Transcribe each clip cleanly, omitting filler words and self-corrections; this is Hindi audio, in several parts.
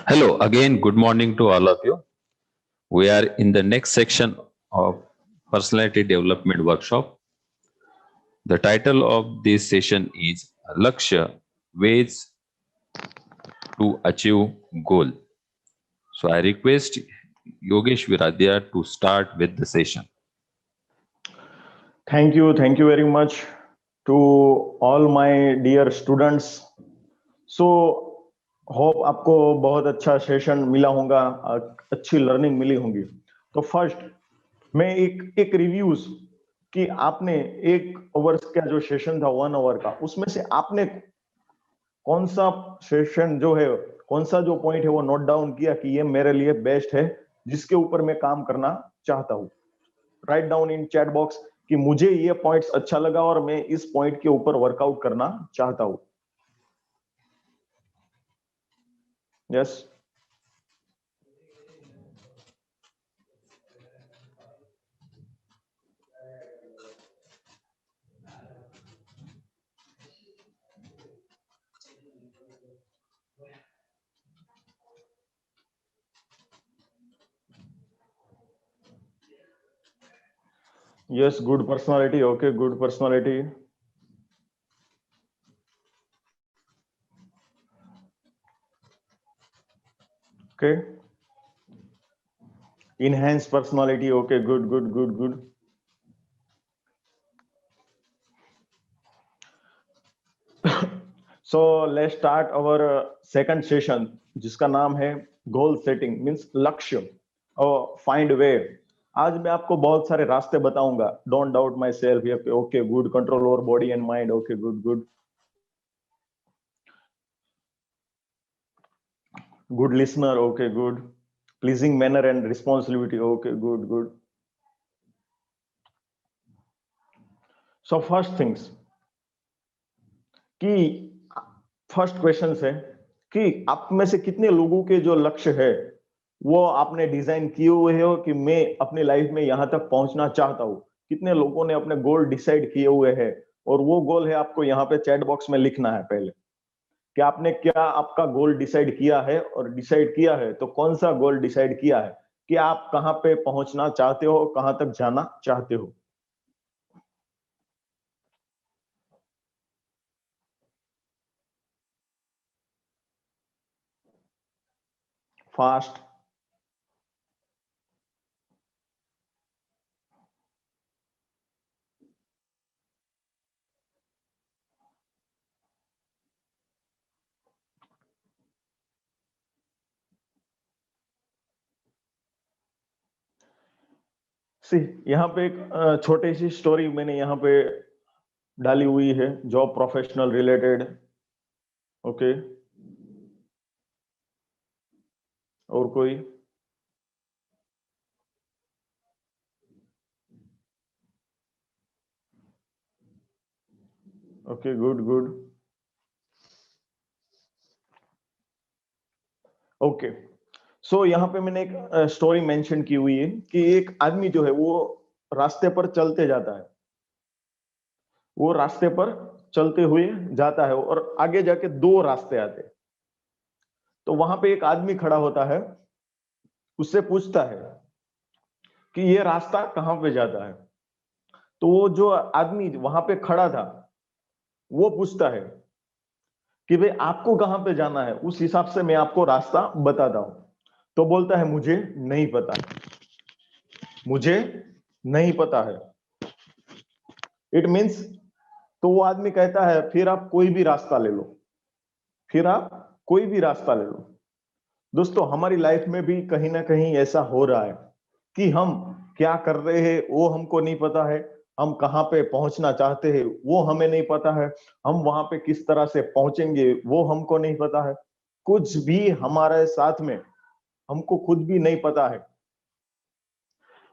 Hello, again, good morning to all of you. We are in the next section of Personality Development Workshop. The title of this session is Lakshya Ways to Achieve Goal. So I request Yogesh Viradya to start with the session. Thank you very much to all my dear students. So hope आपको बहुत अच्छा सेशन मिला होगा, अच्छी लर्निंग मिली होंगी। तो फर्स्ट मैं एक रिव्यूज कि आपने एक आवर्स का जो सेशन था 1 आवर का, उसमें से आपने कौन सा सेशन जो है, कौन सा जो पॉइंट है वो नोट डाउन किया कि ये मेरे लिए बेस्ट है, जिसके ऊपर मैं काम करना चाहता हूँ। Write down in chat box कि मुझे ये पॉइंट्स अच्छा लगा और मैं इस पॉइंट के ऊपर वर्कआउट करना चाहता हूं। Yes, yes, good personality. Okay, good personality. Okay, enhance personality. Okay, good. So let's start our second session, जिसका नाम है गोल सेटिंग मींस लक्ष्य और फाइंड वे। आज मैं आपको बहुत सारे रास्ते बताऊंगा। Don't doubt my self. Okay good, control over body and mind. Okay good, good listener. Okay good, pleasing manner and responsibility. Okay good. So first things कि फर्स्ट क्वेश्चन है कि आप में से कितने लोगों के जो लक्ष्य है वो आपने डिजाइन किए हुए हो कि मैं अपनी लाइफ में यहां तक पहुंचना चाहता हूं। कितने लोगों ने अपने गोल डिसाइड किए हुए हैं और वो गोल है आपको यहाँ पे चैट बॉक्स में लिखना है पहले कि आपने क्या आपका गोल डिसाइड किया है, और डिसाइड किया है तो कौन सा गोल डिसाइड किया है कि आप कहाँ पे पहुंचना चाहते हो, कहां तक जाना चाहते हो। फास्ट। सी यहाँ पे एक छोटी सी स्टोरी मैंने यहाँ पे डाली हुई है, जॉब प्रोफेशनल रिलेटेड। ओके, और कोई? Okay good. ओके, सो यहाँ पे मैंने एक स्टोरी मेंशन की हुई है कि एक आदमी जो है वो रास्ते पर चलते जाता है, वो रास्ते पर चलते हुए जाता है और आगे जाके दो रास्ते आते हैं। तो वहां पे एक आदमी खड़ा होता है, उससे पूछता है कि ये रास्ता कहाँ पे जाता है। तो वो जो आदमी वहां पे खड़ा था वो पूछता है कि भाई आपको कहाँ पे जाना है, उस हिसाब से मैं आपको रास्ता बताता हूं। तो बोलता है मुझे नहीं पता, मुझे नहीं पता है। इट मीन्स, तो वो आदमी कहता है फिर आप कोई भी रास्ता ले लो, फिर आप कोई भी रास्ता ले लो। दोस्तों हमारी लाइफ में भी कहीं ना कहीं ऐसा हो रहा है कि हम क्या कर रहे हैं वो हमको नहीं पता है, हम कहाँ पे पहुंचना चाहते हैं वो हमें नहीं पता है, हम वहां पे किस तरह से पहुंचेंगे वो हमको नहीं पता है। कुछ भी हमारे साथ में हमको खुद भी नहीं पता है।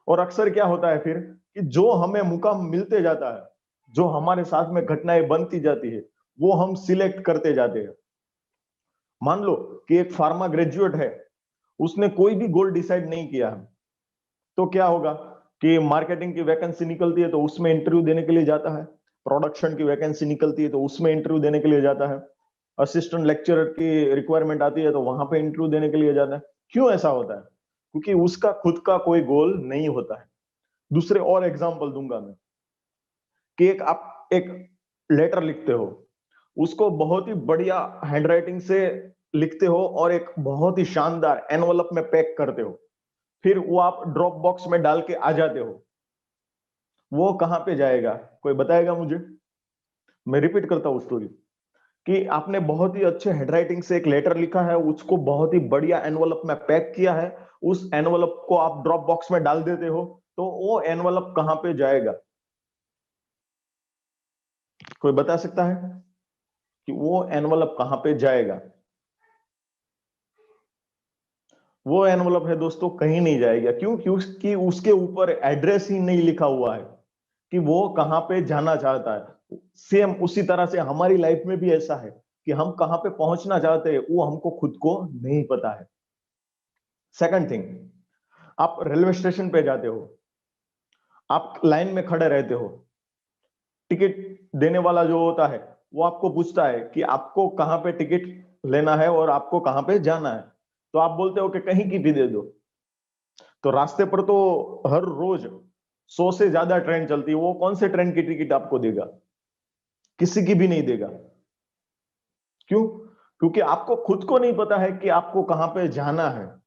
और अक्सर क्या होता है फिर कि जो हमें मौका मिलते जाता है, जो हमारे साथ में घटनाएं बनती जाती है, वो हम सिलेक्ट करते जाते हैं। मान लो कि एक फार्मा ग्रेजुएट है, उसने कोई भी गोल डिसाइड नहीं किया है, तो क्या होगा कि मार्केटिंग की वैकेंसी निकलती है तो उसमें इंटरव्यू देने के लिए जाता है, प्रोडक्शन की वैकेंसी निकलती है तो उसमें इंटरव्यू देने के लिए जाता है। असिस्टेंट लेक्चरर की रिक्वायरमेंट आती है तो वहां पे इंटरव्यू देने के लिए जाता है। क्यों ऐसा होता है? क्योंकि उसका खुद का कोई गोल नहीं होता है। दूसरे और एग्जांपल दूंगा मैं कि आप एक लेटर लिखते हो, उसको बहुत ही बढ़िया हैंडराइटिंग से लिखते हो और एक बहुत ही शानदार एनवलप में पैक करते हो, फिर वो आप ड्रॉप बॉक्स में डाल के आ जाते हो, वो कहां पे जाएगा? कोई बताएगा मुझे? मैं रिपीट करता हूँ स्टोरी कि आपने बहुत ही अच्छे हैंडराइटिंग से एक लेटर लिखा है, उसको बहुत ही बढ़िया एनवलप में पैक किया है, उस एनवलप को आप ड्रॉप बॉक्स में डाल देते हो, तो वो एनवलप कहां पे जाएगा? कोई बता सकता है कि वो एनवलप कहां पे जाएगा? वो एनवलप है दोस्तों, कहीं नहीं जाएगा। क्यों? क्योंकि उसके ऊपर एड्रेस ही नहीं लिखा हुआ है कि वो कहां पे जाना चाहता है। सेम उसी तरह से हमारी लाइफ में भी ऐसा है कि हम कहां पे पहुंचना चाहते हैं वो हमको खुद को नहीं पता है। सेकंड थिंग, आप रेलवे स्टेशन पे जाते हो, आप लाइन में खड़े रहते हो, टिकट देने वाला जो होता है वो आपको पूछता है कि आपको कहां पे टिकट लेना है और आपको कहां पे जाना है, तो आप बोलते हो कि कहीं की भी दे दो। तो रास्ते पर तो हर रोज 100 से ज्यादा ट्रेन चलती है, वो कौन से ट्रेन की टिकट आपको देगा? किसी की भी नहीं देगा। क्यों? क्योंकि आपको खुद को नहीं पता है कि आपको कहां पे जाना है।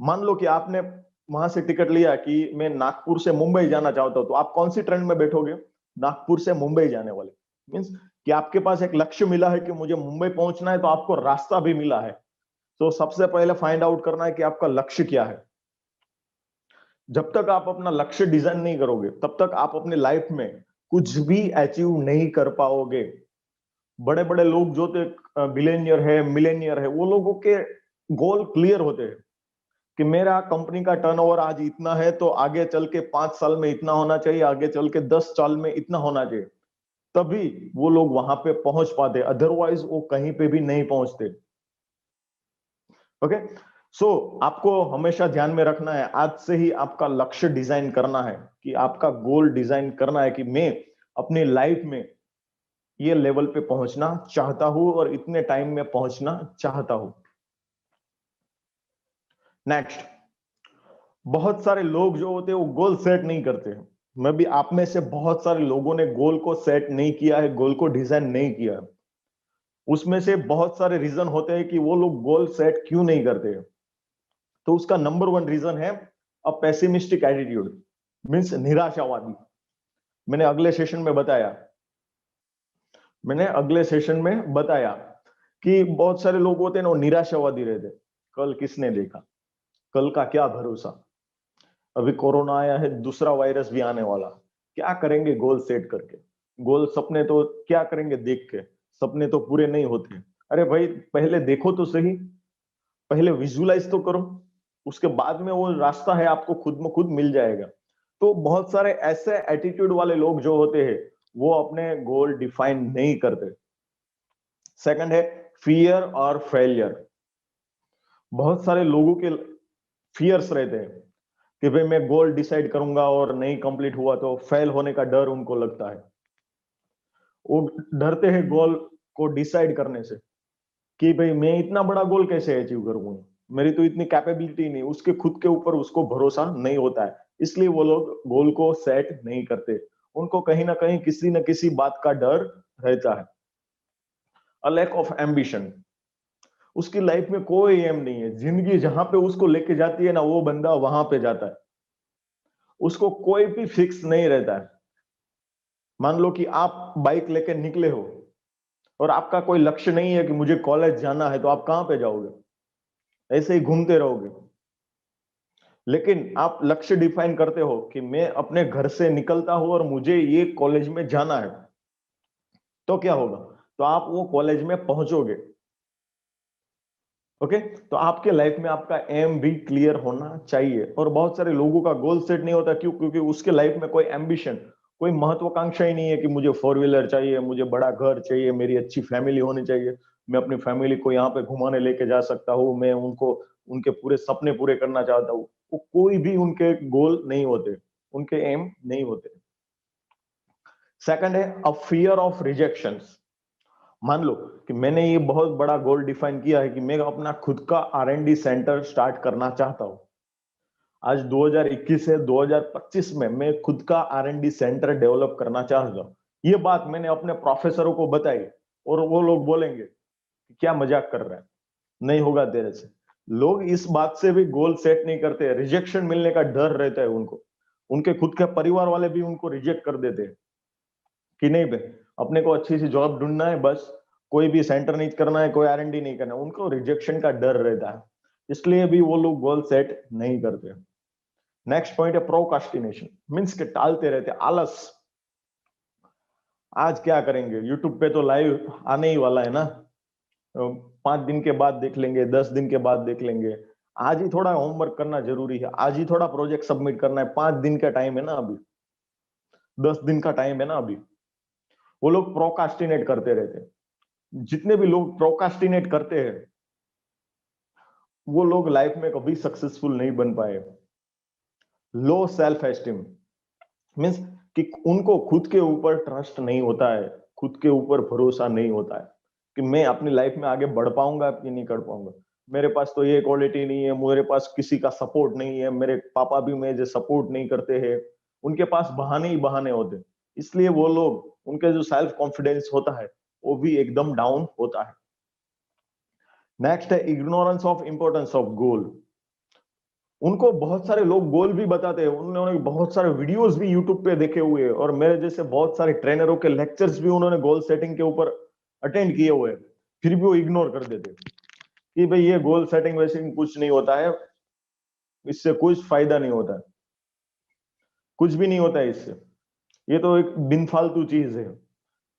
मान लो कि आपने वहां से टिकट लिया कि मैं नागपुर से मुंबई जाना चाहता हूं, तो आप कौन सी ट्रेन में बैठोगे? नागपुर से मुंबई जाने वाले। मीन्स कि आपके पास एक लक्ष्य मिला है कि मुझे मुंबई पहुंचना है, तो आपको रास्ता भी मिला है। तो सबसे पहले फाइंड आउट करना है कि आपका लक्ष्य क्या है। जब तक आप अपना लक्ष्य डिजाइन नहीं करोगे तब तक आप अपने लाइफ में कुछ भी अचीव नहीं कर पाओगे। बड़े बड़े लोग जो थे, बिलियनियर है, मिलेनियर है, वो लोगों के गोल क्लियर होते हैं कि मेरा कंपनी का टर्नओवर आज इतना है, तो आगे चल के 5 साल में इतना होना चाहिए, आगे चल के 10 साल में इतना होना चाहिए। तभी वो लोग वहां पे पहुंच पाते, अदरवाइज वो कहीं पे भी नहीं पहुंचते। ओके, सो आपको हमेशा ध्यान में रखना है, आज से ही आपका लक्ष्य डिजाइन करना है कि आपका गोल डिजाइन करना है कि मैं अपनी लाइफ में ये लेवल पे पहुंचना चाहता हूं और इतने टाइम में पहुंचना चाहता हूं। नेक्स्ट, बहुत सारे लोग जो होते हैं वो गोल सेट नहीं करते हैं। मैं भी आप में से बहुत सारे लोगों ने गोल को सेट नहीं किया है, गोल को डिजाइन नहीं किया है। उसमें से बहुत सारे रीजन होते हैं कि वो लोग गोल सेट क्यों नहीं करते हैं। तो उसका नंबर 1 रीजन है अ पेसिमिस्टिक एटीट्यूड, मीन्स निराशावादी। मैंने अगले सेशन में बताया कि बहुत सारे लोग होते हैं ना, वो निराशावादी रहते। कल किसने देखा, कल का क्या भरोसा, अभी कोरोना आया है, दूसरा वायरस भी आने वाला, क्या करेंगे गोल सेट करके? गोल सपने तो क्या करेंगे देख के, सपने तो पूरे नहीं होते। अरे भाई, पहले देखो तो सही, पहले विजुलाइज तो करो, उसके बाद में वो रास्ता है आपको खुद में खुद मिल जाएगा। तो बहुत सारे ऐसे एटीट्यूड वाले लोग जो होते हैं वो अपने गोल डिफाइन नहीं करते। सेकंड है फियर और फेलियर। बहुत सारे लोगों के फियर्स रहते हैं कि भाई मैं गोल डिसाइड करूंगा और नहीं कंप्लीट हुआ तो फेल होने का डर उनको लगता है। वो डरते हैं गोल को डिसाइड करने से कि भाई मैं इतना बड़ा गोल कैसे अचीव करूंगा, मेरी तो इतनी कैपेबिलिटी नहीं, उसके खुद के ऊपर उसको भरोसा नहीं होता है, इसलिए वो लोग गोल को सेट नहीं करते। उनको कहीं ना कहीं किसी न किसी बात का डर रहता है। अ लैक ऑफ एम्बिशन, उसकी लाइफ में कोई एम नहीं है, जिंदगी जहां पे उसको लेके जाती है ना, वो बंदा वहां पे जाता है, उसको कोई भी फिक्स नहीं रहता है। मान लो कि आप बाइक लेके निकले हो और आपका कोई लक्ष्य नहीं है कि मुझे कॉलेज जाना है, तो आप कहां पे जाओगे? ऐसे ही घूमते रहोगे। लेकिन आप लक्ष्य डिफाइन करते हो कि मैं अपने घर से निकलता हूं और मुझे ये कॉलेज में जाना है, तो क्या होगा? तो आप वो कॉलेज में पहुंचोगे। ओके, तो आपके लाइफ में आपका एम भी क्लियर होना चाहिए। और बहुत सारे लोगों का गोल सेट नहीं होता, क्यों? क्योंकि उसके लाइफ में कोई एम्बिशन, कोई महत्वाकांक्षा ही नहीं है कि मुझे 4 व्हीलर चाहिए, मुझे बड़ा घर चाहिए, मेरी अच्छी फैमिली होनी चाहिए, मैं अपनी फैमिली को यहाँ पे घुमाने लेके जा सकता हूँ, मैं उनको उनके पूरे सपने पूरे करना चाहता हूँ। वो कोई भी उनके गोल नहीं होते, उनके एम नहीं होते। सेकंड है अ फियर ऑफ रिजेक्शंस। मान लो कि मैंने ये बहुत बड़ा गोल डिफाइन किया है कि मैं अपना खुद का R&D सेंटर स्टार्ट करना चाहता हूं। आज 2021 से 2025 में मैं खुद का R&D सेंटर डेवलप करना चाहता हूं। ये बात मैंने अपने प्रोफेसरों को बताई और वो लोग बोलेंगे कि क्या मजाक कर रहा है, नहीं होगा तेरे से। लोग इस बात से भी गोल सेट नहीं करते, रिजेक्शन मिलने का डर रहता है उनको। उनके खुद के परिवार वाले भी उनको रिजेक्ट कर देते हैं कि नहीं बे, अपने को अच्छी सी जॉब ढूंढना है, बस कोई भी सेंटर नहीं करना है, कोई R&D नहीं करना है। उनको रिजेक्शन का डर रहता है, इसलिए भी वो लोग गोल सेट नहीं करते। नेक्स्ट पॉइंट है प्रोकास्टिनेशन, मीन्स के टालते रहते, आलस। आज क्या करेंगे, यूट्यूब पे तो लाइव आने ही वाला है ना, 5 दिन के बाद देख लेंगे, 10 दिन के बाद देख लेंगे। आज ही थोड़ा होमवर्क करना जरूरी है, आज ही थोड़ा प्रोजेक्ट सबमिट करना है, 5 दिन का टाइम है ना अभी, 10 दिन का टाइम है ना अभी। वो लोग प्रोकास्टिनेट करते रहते हैं। जितने भी लोग प्रोकास्टिनेट करते हैं वो लोग लाइफ में कभी सक्सेसफुल नहीं बन पाए। लो सेल्फ एस्टीम, मीन्स कि उनको खुद के ऊपर ट्रस्ट नहीं होता है, खुद के ऊपर भरोसा नहीं होता है कि मैं अपनी लाइफ में आगे बढ़ पाऊंगा कि नहीं कर पाऊंगा। मेरे पास तो ये क्वालिटी नहीं है, मेरे पास किसी का सपोर्ट नहीं है, मेरे पापा भी मुझे सपोर्ट नहीं करते हैं। उनके पास बहाने ही बहाने होते हैं। इसलिए वो लोग, उनके जो सेल्फ कॉन्फिडेंस होता है वो भी एकदम डाउन होता है। नेक्स्ट है ignorance of importance of goal. उनको बहुत सारे लोग गोल भी बताते हैं, उन्होंने बहुत सारे वीडियोस भी यूट्यूब पे देखे हुए हैं और मेरे जैसे बहुत सारे ट्रेनरों के लेक्चर्स भी उन्होंने गोल सेटिंग के ऊपर अटेंड किए हुए हैं, फिर भी वो इग्नोर कर देते हैं कि भाई ये गोल सेटिंग वैसे कुछ नहीं होता है, इससे कुछ फायदा नहीं होता है, कुछ भी नहीं होता है इससे, ये तो एक बिन फालतू चीज है।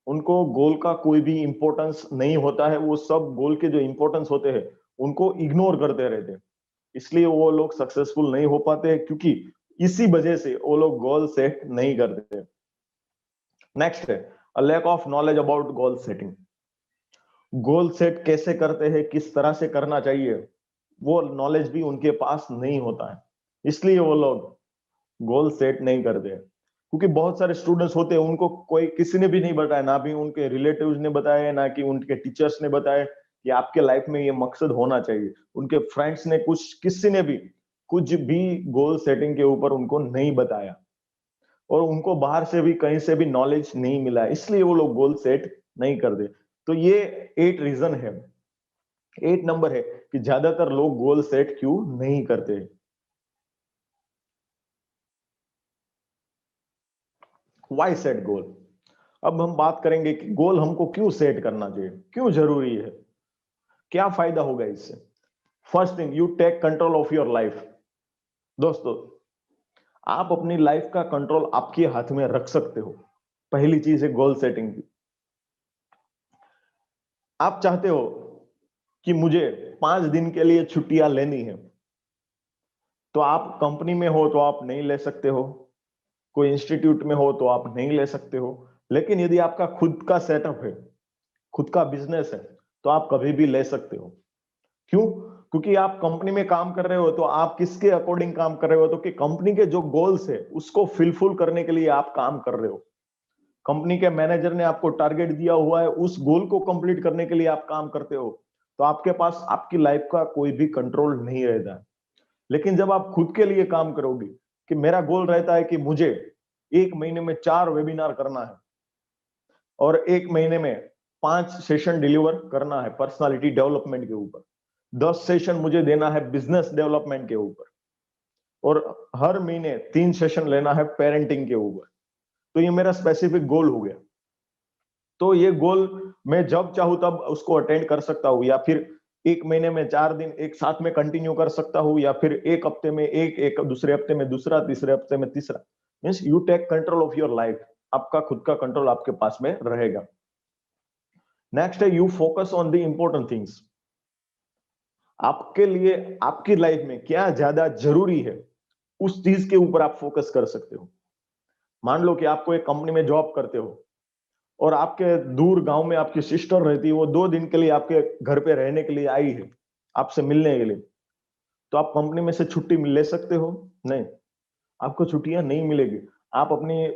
उनको गोल का कोई भी इंपॉर्टेंस नहीं होता है, वो सब गोल के जो इंपॉर्टेंस होते हैं उनको इग्नोर करते रहते हैं। इसलिए वो लोग सक्सेसफुल नहीं हो पाते, क्योंकि इसी वजह से वो लोग गोल सेट नहीं करते। नेक्स्ट है lack of knowledge about goal setting. Goal set कैसे करते हैं, किस तरह से करना चाहिए, वो नॉलेज भी उनके पास नहीं होता है, इसलिए वो लोग गोल सेट नहीं करते। क्योंकि बहुत सारे स्टूडेंट्स होते हैं, उनको कोई किसी ने भी नहीं बताया, ना भी उनके रिलेटिव्स ने बताया, ना कि उनके टीचर्स ने बताया कि आपके लाइफ में ये मकसद होना चाहिए। उनके फ्रेंड्स ने, कुछ किसी ने भी कुछ भी गोल सेटिंग के ऊपर उनको नहीं बताया और उनको बाहर से भी कहीं से भी नॉलेज नहीं मिला, इसलिए वो लोग गोल सेट नहीं करते। तो ये 8 रीजन है, 8 नंबर है कि ज्यादातर लोग गोल सेट क्यों नहीं करते। Why set goal. अब हम बात करेंगे कि गोल हमको क्यों सेट करना चाहिए, क्यों जरूरी है, क्या फायदा होगा इससे। First thing, you take control of your life. दोस्तों, आप अपनी लाइफ का कंट्रोल आपके हाथ में रख सकते हो। पहली चीज है गोल सेटिंग की। आप चाहते हो कि मुझे 5 दिन के लिए छुट्टियां लेनी है, तो आप कंपनी में हो तो आप नहीं ले सकते हो, कोई इंस्टीट्यूट में हो तो आप नहीं ले सकते हो। लेकिन यदि आपका खुद का सेटअप है, खुद का बिजनेस है, तो आप कभी भी ले सकते हो। क्यों? क्योंकि आप कंपनी में काम कर रहे हो तो आप किसके अकॉर्डिंग काम कर रहे हो, तो कि कंपनी के जो गोल्स है उसको फिलफुल करने के लिए आप काम कर रहे हो। कंपनी के मैनेजर ने आपको टारगेट दिया हुआ है, उस गोल को कंप्लीट करने के लिए आप काम करते हो। तो आपके पास आपकी लाइफ का कोई भी कंट्रोल नहीं रहता है। लेकिन जब आप खुद के लिए काम करोगे, कि मेरा गोल रहता है कि मुझे 1 महीने में 4 वेबिनार करना है और 1 महीने में 5 सेशन डिलीवर करना है पर्सनालिटी डेवलपमेंट के ऊपर, 10 सेशन मुझे देना है बिजनेस डेवलपमेंट के ऊपर, और हर महीने 3 सेशन लेना है पेरेंटिंग के ऊपर, तो ये मेरा स्पेसिफिक गोल हो गया। तो ये गोल मैं जब चाहूं तब उसको अटेंड कर सकता हूं, या फिर 1 महीने में 4 दिन एक साथ में कंटिन्यू कर सकता हूं, या फिर एक हफ्ते में एक दूसरे हफ्ते में दूसरा, तीसरे हफ्ते में तीसरा। Means you take control of your life, आपका खुद का कंट्रोल आपके पास में रहेगा। नेक्स्ट है you focus on the important things. आपके लिए आपकी लाइफ में क्या ज्यादा जरूरी है, उस चीज के ऊपर आप फोकस कर सकते हो। मान लो कि आपको एक कंपनी में जॉब करते हो और आपके दूर गांव में आपकी सिस्टर रहती है, वो 2 दिन के लिए आपके घर पे रहने के लिए आई है, आपसे मिलने के लिए। तो आप कंपनी में से छुट्टी ले सकते हो? नहीं, आपको छुट्टियां नहीं मिलेगी। आप अपनी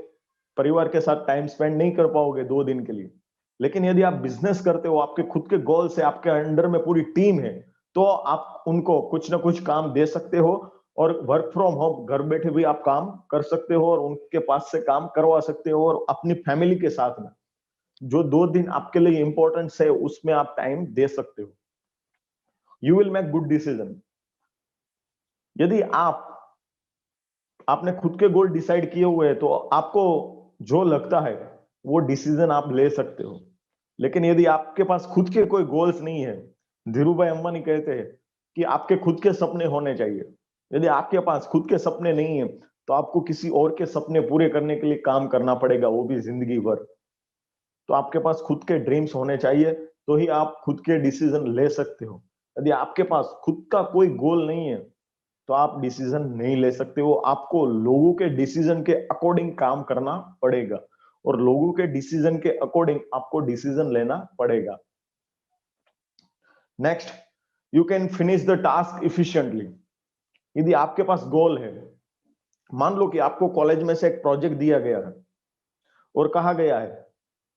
परिवार के साथ टाइम स्पेंड नहीं कर पाओगे 2 दिन के लिए। लेकिन यदि आप बिजनेस करते हो, आपके खुद के गोल से, आपके अंडर में पूरी टीम है, तो आप उनको कुछ ना कुछ काम दे सकते हो और वर्क फ्रॉम होम घर बैठे भी आप काम कर सकते हो और उनके पास से काम करवा सकते हो और अपनी फैमिली के साथ में जो 2 दिन आपके लिए इंपॉर्टेंस है उसमें आप टाइम दे सकते हो। You will make good decision. यदि आपने खुद के गोल डिसाइड किए हुए हैं तो आपको जो लगता है वो डिसीजन आप ले सकते हो। लेकिन यदि आपके पास खुद के कोई गोल्स नहीं है, धीरू भाई अंबानी कहते हैं कि आपके खुद के सपने होने चाहिए। यदि आपके पास खुद के सपने नहीं है तो आपको किसी और के सपने पूरे करने के लिए काम करना पड़ेगा, वो भी जिंदगी भर। तो आपके पास खुद के ड्रीम्स होने चाहिए, तो ही आप खुद के डिसीजन ले सकते हो। यदि आपके पास खुद का कोई गोल नहीं है तो आप डिसीजन नहीं ले सकते हो। आपको लोगों के डिसीजन के अकॉर्डिंग काम करना पड़ेगा और लोगों के डिसीजन के अकॉर्डिंग आपको डिसीजन लेना पड़ेगा। Next, you can finish the task efficiently. यदि आपके पास गोल है, मान लो कि आपको कॉलेज में से एक प्रोजेक्ट दिया गया है और कहा गया है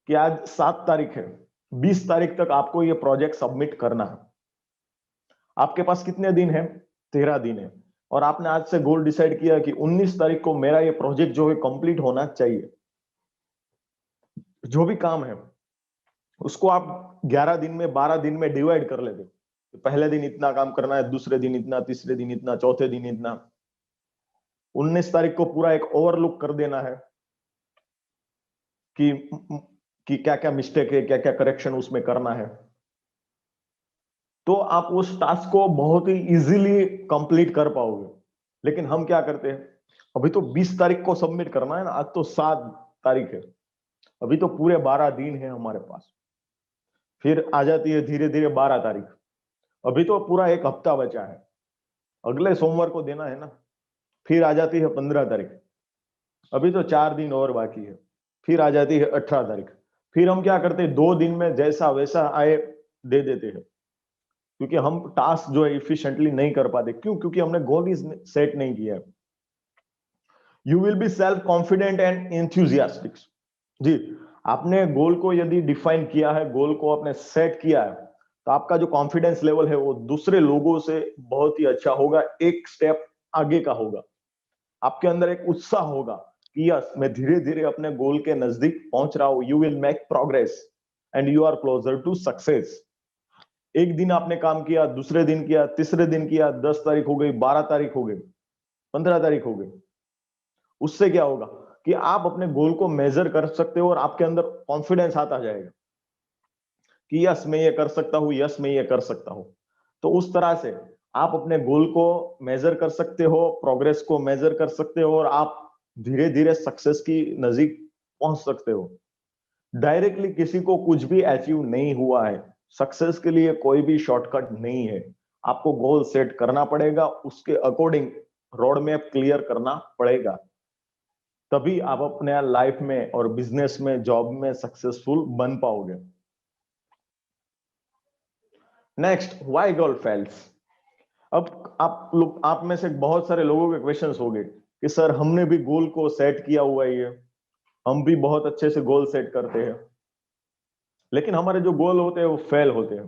कि आज 7 तारीख है, 20 तारीख तक आपको यह प्रोजेक्ट सबमिट करना है। आपके पास कितने दिन है? 13 दिन है। और आपने आज से गोल डिसाइड किया कि 19 तारीख को मेरा ये प्रोजेक्ट जो है कंप्लीट होना चाहिए। जो भी काम है उसको आप 11 दिन में, 12 दिन में डिवाइड कर लेते हो। पहले दिन इतना काम करना है, दूसरे दिन इतना, तीसरे दिन इतना, चौथे दिन इतना। 19 तारीख को पूरा एक ओवरलुक कर देना है कि कि क्या क्या मिस्टेक है, क्या क्या करेक्शन उसमें करना है। तो आप उस टास्क को बहुत ही इजीली कंप्लीट कर पाओगे। लेकिन हम क्या करते हैं, अभी तो 20 तारीख को सबमिट करना है ना, आज तो 7 तारीख है, अभी तो पूरे 12 दिन है हमारे पास। फिर आ जाती है धीरे धीरे 12 तारीख, अभी तो पूरा एक हफ्ता बचा है, अगले सोमवार को देना है ना। फिर आ जाती है 15 तारीख, अभी तो 4 दिन और बाकी है। फिर आ जाती है 18 तारीख। फिर हम क्या करते हैं, 2 दिन में जैसा वैसा आए दे देते हैं, क्योंकि हम टास्क जो है इफिशिएंटली नहीं कर पाते। क्यों? क्योंकि हमने गोल ही सेट नहीं किया है। You will be self confident and enthusiastic. जी, आपने गोल को यदि डिफाइन किया है, गोल को आपने सेट किया है, तो आपका जो कॉन्फिडेंस लेवल है वो दूसरे लोगों से बहुत ही अच्छा होगा, एक स्टेप आगे का होगा। आपके अंदर एक उत्साह होगा कि यस, मैं धीरे धीरे अपने गोल के नजदीक पहुंच रहा हूं। You will make progress and you are closer to success. एक दिन आपने काम किया, दूसरे दिन किया, तीसरे दिन किया, 10 तारीख हो गई, 12 तारीख हो गई, 15 तारीख हो गई। उससे क्या होगा कि आप अपने गोल को मेजर कर सकते हो और आपके अंदर कॉन्फिडेंस आता जाएगा कि यस मैं ये कर सकता हूं, यस मैं ये कर सकता हूं। तो उस तरह से आप अपने गोल को मेजर कर सकते हो, प्रोग्रेस को मेजर कर सकते हो और आप धीरे धीरे सक्सेस की नजीक पहुंच सकते हो। डायरेक्टली किसी को कुछ भी अचीव नहीं हुआ है। सक्सेस के लिए कोई भी शॉर्टकट नहीं है। आपको गोल सेट करना पड़ेगा, उसके अकॉर्डिंग रोड मैप क्लियर करना पड़ेगा, तभी आप अपने लाइफ में और बिजनेस में, जॉब में सक्सेसफुल बन पाओगे। Next, why goal fails. अब आप में से बहुत सारे लोगों के क्वेश्चंस होंगे कि सर हमने भी गोल को सेट किया हुआ है, ये हम भी बहुत अच्छे से गोल सेट करते हैं, लेकिन हमारे जो गोल होते हैं वो फेल होते हैं,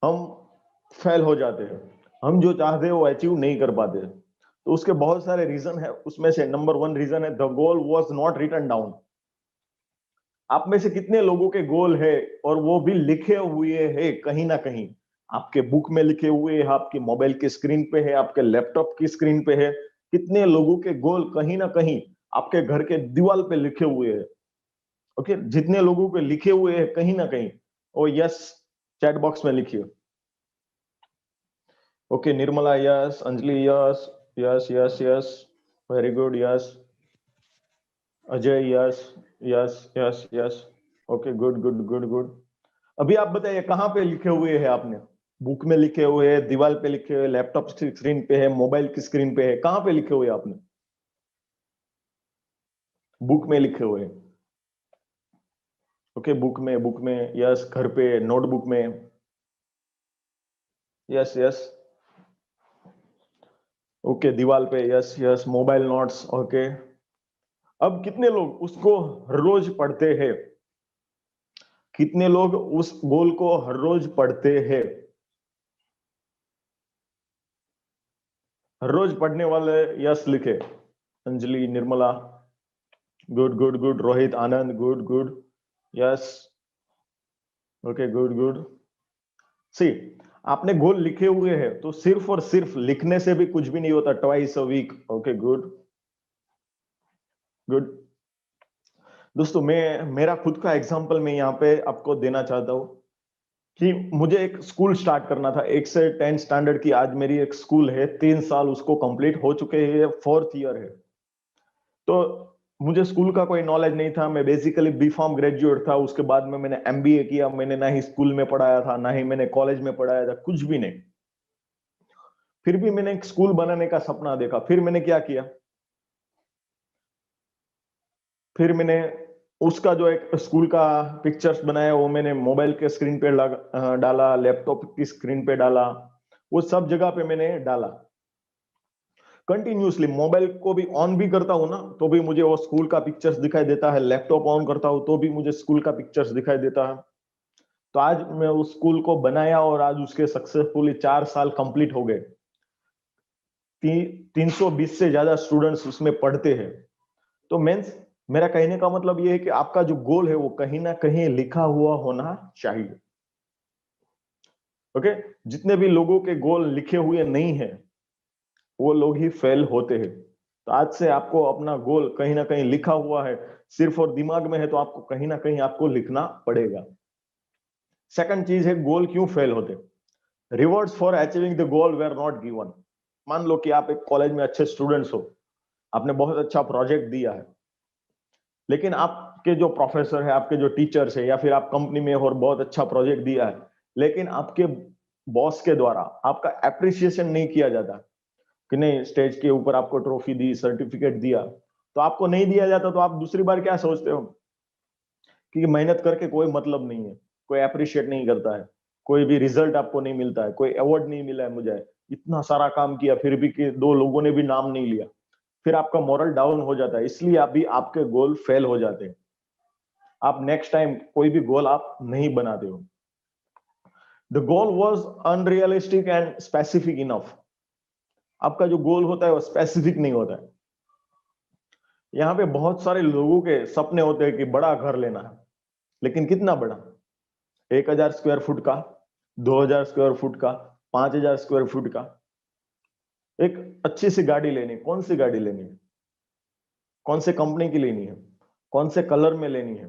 हम फेल हो जाते हैं, हम जो चाहते हैं वो अचीव नहीं कर पाते। तो उसके बहुत सारे रीजन है। उसमें से नंबर 1 रीजन है, the goal was not written down. आप में से कितने लोगों के गोल है और वो भी लिखे हुए हैं कहीं ना कहीं, आपके बुक में लिखे हुए हैं, आपकी मोबाइल की स्क्रीन पे है, आपके लैपटॉप की स्क्रीन पे है। कितने लोगों के गोल कहीं ना कहीं आपके घर के दीवार पे लिखे हुए हैं। ओके, जितने लोगों के लिखे हुए हैं कहीं ना कहीं, ओ यस, चैट बॉक्स में लिखिए। Okay, Nirmala yes, Anjali yes, yes yes yes, very good, yes. Ajay yes, yes yes yes. Okay, good good good good. अभी आप बताइए कहाँ पे लिखे हुए हैं आपने? बुक में लिखे हुए हैं, दीवार पे लिखे हुए, लैपटॉप की स्क्रीन पे है, मोबाइल की स्क्रीन पे है, कहाँ पे लिखे हुए हैं आपने? बुक में लिखे हुए हैं। ओके, बुक में यस, घर पे नोटबुक में, यस यस। ओके, दीवार पे, yes yes, mobile notes, okay. अब कितने लोग उसको हर रोज पढ़ते हैं? कितने लोग उस गोल को हर रोज पढ़ते हैं? हर रोज पढ़ने वाले यस लिखे। Anjali, Nirmala, good good good. Rohit, Anand, good good, yes, okay, good good. See, आपने गोल लिखे हुए हैं तो सिर्फ और सिर्फ लिखने से भी कुछ भी नहीं होता। Twice a week, okay, good good. दोस्तों, मैं मेरा खुद का एग्जांपल मैं यहाँ पे आपको देना चाहता हूँ कि मुझे एक स्कूल स्टार्ट करना था, 1 से 10 स्टैंडर्ड की। आज मेरी एक स्कूल है, 3 साल उसको कंप्लीट हो चुके हैं, 4th ईयर है। तो मुझे स्कूल का कोई नॉलेज नहीं था। मैं बेसिकली बी फार्म ग्रेजुएट था। उसके बाद में मैंने एमबीए किया। मैंने ना ही स्कूल में पढ़ाया था, ना ही मैंने कॉलेज में पढ़ाया था, कुछ भी नहीं। फिर भी मैंने एक स्कूल बनाने का सपना देखा। फिर मैंने क्या किया, फिर मैंने उसका जो एक स्कूल का पिक्चर्स बनाया वो मैंने मोबाइल के स्क्रीन पे डाला, लैपटॉप की स्क्रीन पे डाला, वो सब जगह पे मैंने डाला। कंटिन्यूसली मोबाइल को भी ऑन भी करता हूं ना तो भी मुझे वो स्कूल का पिक्चर्स दिखाई देता है। लैपटॉप ऑन करता हूं तो भी मुझे स्कूल का पिक्चर्स दिखाई देता है। तो आज मैं उस स्कूल को बनाया और आज उसके सक्सेसफुली 4 साल कंप्लीट हो गए। 320 से ज्यादा स्टूडेंट्स उसमें पढ़ते हैं। तो मीन्स मेरा कहने का मतलब ये है कि आपका जो गोल है वो कहीं ना कहीं लिखा हुआ होना चाहिए। ओके, जितने भी लोगों के गोल लिखे हुए नहीं है वो लोग ही फेल होते हैं। तो आज से आपको अपना गोल कहीं ना कहीं लिखा हुआ है, सिर्फ और दिमाग में है तो आपको कहीं ना कहीं आपको लिखना पड़ेगा। सेकंड चीज है, गोल क्यों फेल होते? Rewards for achieving the goal were not given. मान लो कि आप एक कॉलेज में अच्छे स्टूडेंट्स हो, आपने बहुत अच्छा प्रोजेक्ट दिया है, लेकिन आपके जो प्रोफेसर है, आपके जो टीचर्स है, या फिर आप कंपनी में हो और बहुत अच्छा प्रोजेक्ट दिया है, लेकिन आपके बॉस के द्वारा आपका एप्रिसिएशन नहीं किया जाता कि नहीं, स्टेज के ऊपर आपको ट्रॉफी दी, सर्टिफिकेट दिया, तो आपको नहीं दिया जाता तो आप दूसरी बार क्या सोचते हो कि मेहनत करके कोई मतलब नहीं है, कोई अप्रिशिएट नहीं करता है, कोई भी रिजल्ट आपको नहीं मिलता है, कोई अवार्ड नहीं मिला है मुझे, इतना सारा काम किया फिर भी कि 2 लोगों ने भी नाम नहीं लिया, फिर आपका मोरल डाउन हो जाता है। इसलिए अभी आपके गोल फेल हो जाते हैं। आप नेक्स्ट टाइम कोई भी गोल आप नहीं बनाते हो। The goal was unrealistic and specific enough. आपका जो गोल होता है वो स्पेसिफिक नहीं होता है। यहाँ पे बहुत सारे लोगों के सपने होते हैं कि बड़ा घर लेना है, लेकिन कितना बड़ा? 1,000 स्क्वायर फुट का, 2,000 स्क्वायर फुट का, 5,000 स्क्वायर फुट का। एक अच्छी सी गाड़ी लेनी, कौन सी गाड़ी लेनी है, कौन से कंपनी की लेनी है, कौन से कलर में लेनी है?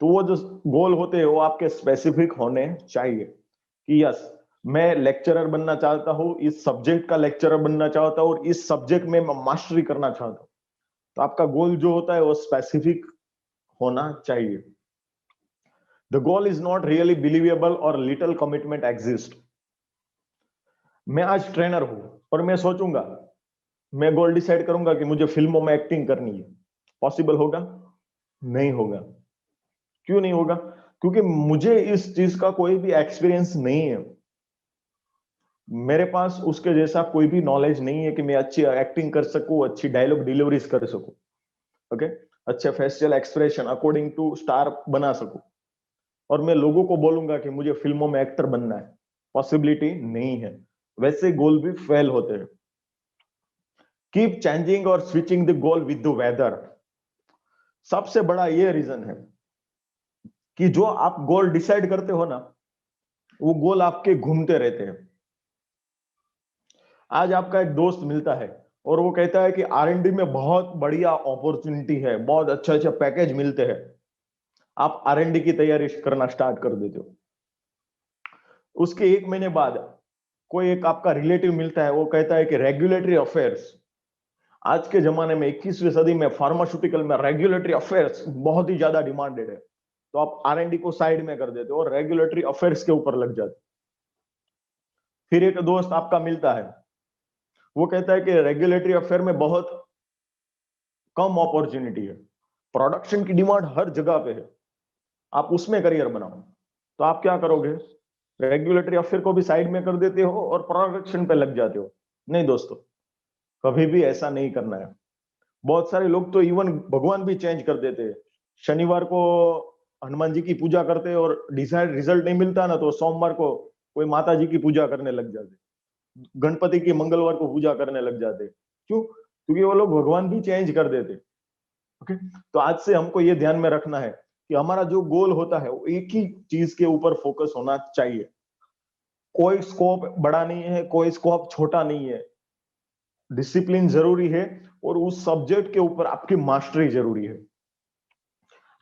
तो वो जो गोल होते हैं वो आपके स्पेसिफिक होने चाहिए कि यस, मैं लेक्चरर बनना चाहता हूँ, इस सब्जेक्ट का लेक्चरर बनना चाहता हूँ और इस सब्जेक्ट में मैं मास्टरी करना चाहता हूँ। तो आपका गोल जो होता है वो स्पेसिफिक होना चाहिए। The goal is not really believable और लिटिल कमिटमेंट एग्जिस्ट। मैं आज ट्रेनर हूं और मैं सोचूंगा, मैं गोल डिसाइड करूंगा कि मुझे फिल्मों में एक्टिंग करनी है। पॉसिबल होगा? नहीं होगा। क्यों नहीं होगा? क्योंकि मुझे इस चीज का कोई भी एक्सपीरियंस नहीं है। मेरे पास उसके जैसा कोई भी नॉलेज नहीं है कि मैं अच्छी एक्टिंग कर सकूं, अच्छी डायलॉग डिलीवरीज कर सकूं, ओके, अच्छे facial expression according to star बना सकूं, और मैं लोगों को बोलूंगा कि मुझे फिल्मों में एक्टर बनना है। पॉसिबिलिटी नहीं है। वैसे गोल भी फेल होते हैं। कीप चेंजिंग और switching the goal with the weather. सबसे बड़ा ये रीजन है कि जो आप गोल डिसाइड करते हो ना, वो गोल आपके घूमते रहते हैं। आज आपका एक दोस्त मिलता है और वो कहता है कि आरएनडी में बहुत बढ़िया अपॉर्चुनिटी है, बहुत अच्छे अच्छे पैकेज मिलते हैं। आप आरएनडी की तैयारी करना स्टार्ट कर देते हो। उसके 1 महीने बाद कोई एक आपका रिलेटिव मिलता है, वो कहता है कि रेगुलेटरी अफेयर्स, आज के जमाने में 21वीं सदी में फार्मास्यूटिकल में रेगुलेटरी अफेयर्स बहुत ही ज्यादा डिमांडेड है। तो आप आरएनडी को साइड में कर देते हो और रेगुलेटरी अफेयर्स के ऊपर लग जाते। फिर एक दोस्त आपका मिलता है, वो कहता है कि रेगुलेटरी अफेयर में बहुत कम अपॉर्चुनिटी है, प्रोडक्शन की डिमांड हर जगह पे है, आप उसमें करियर बनाओ। तो आप क्या करोगे? रेगुलेटरी अफेयर को भी साइड में कर देते हो और प्रोडक्शन पे लग जाते हो। नहीं दोस्तों, कभी भी ऐसा नहीं करना है। बहुत सारे लोग तो इवन भगवान भी चेंज कर देते हैं। शनिवार को हनुमान जी की पूजा करते और डिजायर्ड रिजल्ट नहीं मिलता ना, तो सोमवार को कोई माता जी की पूजा करने लग जाते, गणपति की मंगलवार को पूजा करने लग जाते। क्यों? क्योंकि वो लोग भगवान भी चेंज कर देते। ओके, तो आज से हमको ये ध्यान में रखना है कि हमारा जो गोल होता है वो एक ही चीज के ऊपर फोकस होना चाहिए। कोई स्कोप बड़ा नहीं है, कोई स्कोप छोटा नहीं है। डिसिप्लिन जरूरी है और उस सब्जेक्ट के ऊपर आपकी मास्टरी जरूरी है।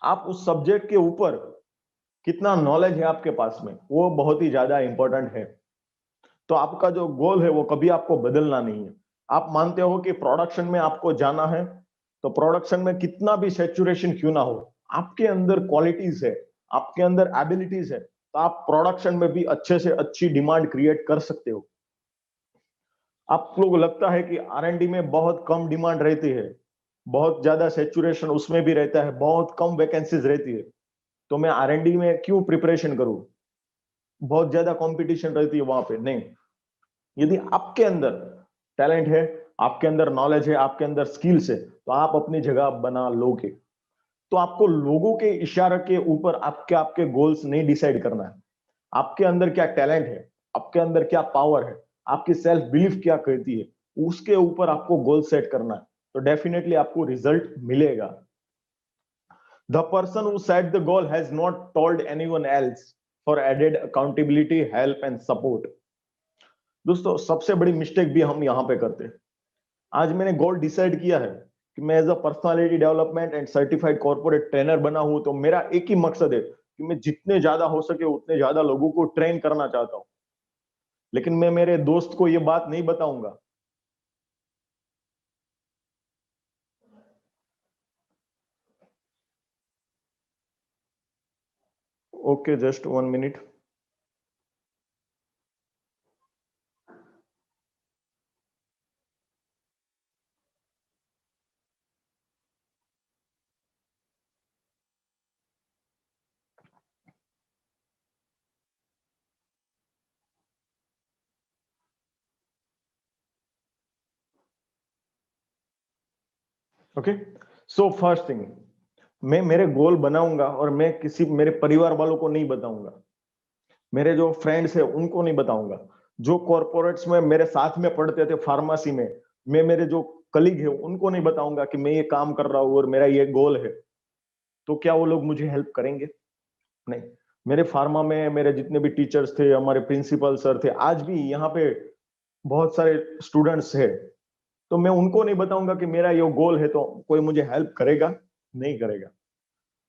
आप उस सब्जेक्ट के ऊपर कितना नॉलेज है आपके पास में, वो बहुत ही ज्यादा इंपॉर्टेंट है। तो आपका जो गोल है वो कभी आपको बदलना नहीं है। आप मानते हो कि प्रोडक्शन में आपको जाना है, तो प्रोडक्शन में कितना भी सैचुरेशन क्यों ना हो, आपके अंदर क्वालिटीज है, आपके अंदर एबिलिटीज है, तो आप प्रोडक्शन में भी अच्छे से अच्छी डिमांड क्रिएट कर सकते हो। आप लोग लगता है कि R&D में बहुत कम डिमांड रहती है, बहुत ज्यादा सैचुरेशन उसमें भी रहता है, बहुत कम वैकेंसीज रहती है, तो मैं R&D में क्यों प्रिपरेशन करूं, बहुत ज्यादा कंपटीशन रहती है वहां पे। नहीं, यदि आपके अंदर टैलेंट है, आपके अंदर नॉलेज है, आपके अंदर स्किल्स है, तो आप अपनी जगह बना लोगे। तो आपको लोगों के इशारे के ऊपर आपके आपके गोल्स नहीं डिसाइड करना है। आपके अंदर क्या टैलेंट है, आपके अंदर क्या पावर है, आपकी सेल्फ बिलीफ क्या कहती है, उसके ऊपर आपको गोल सेट करना है, तो डेफिनेटली आपको रिजल्ट मिलेगा। The person who set the goal has not told anyone else for added accountability, help and support. दोस्तों, सबसे बड़ी मिस्टेक भी हम यहां पे करते हैं। आज मैंने गोल डिसाइड किया है कि मैं as a personality development and certified corporate trainer बना हूं, तो मेरा एक ही मकसद है कि मैं जितने ज्यादा हो सके उतने ज्यादा लोगों को ट्रेन करना चाहता हूं। लेकिन मैं मेरे दोस्त को ये बात नहीं बताऊंगा। Okay, just 1 minute. Okay, so first thing, मैं मेरे गोल बनाऊंगा और मैं किसी मेरे परिवार वालों को नहीं बताऊंगा, मेरे जो फ्रेंड्स है उनको नहीं बताऊंगा, जो कॉर्पोरेट्स में मेरे साथ में पढ़ते थे फार्मेसी में, मैं मेरे जो कलीग है उनको नहीं बताऊंगा कि मैं ये काम कर रहा हूं और मेरा ये गोल है। तो क्या वो लोग मुझे हेल्प करेंगे? नहीं। मेरे फार्मा में मेरे जितने भी टीचर्स थे, हमारे प्रिंसिपल सर थे, आज भी यहाँ पे बहुत सारे स्टूडेंट्स है, तो मैं उनको नहीं बताऊंगा कि मेरा ये गोल है, तो कोई मुझे हेल्प करेगा? नहीं करेगा।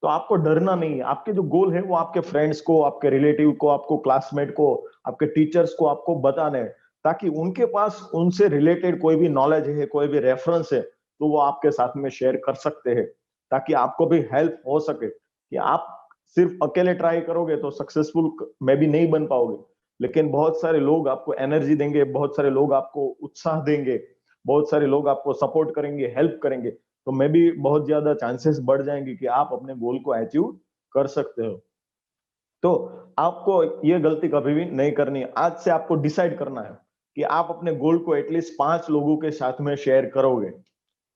तो आपको डरना नहीं है। आपके जो गोल है वो आपके फ्रेंड्स को, आपके रिलेटिव को, आपको क्लासमेट को, आपके टीचर्स को आपको बताना है, ताकि उनके पास उनसे रिलेटेड कोई भी नॉलेज है, कोई भी रेफरेंस है, तो वो आपके साथ में शेयर कर सकते हैं, ताकि आपको भी हेल्प हो सके। कि आप सिर्फ अकेले ट्राई करोगे तो सक्सेसफुल में भी नहीं बन पाओगे, लेकिन बहुत सारे लोग आपको एनर्जी देंगे, बहुत सारे लोग आपको उत्साह देंगे, बहुत सारे लोग आपको सपोर्ट करेंगे, हेल्प करेंगे, तो मे भी बहुत ज्यादा चांसेस बढ़ जाएंगे कि आप अपने गोल को अचीव कर सकते हो। तो आपको ये गलती कभी भी नहीं करनी है। आज से आपको डिसाइड करना है कि आप अपने गोल को एटलीस्ट 5 लोगों के साथ में शेयर करोगे।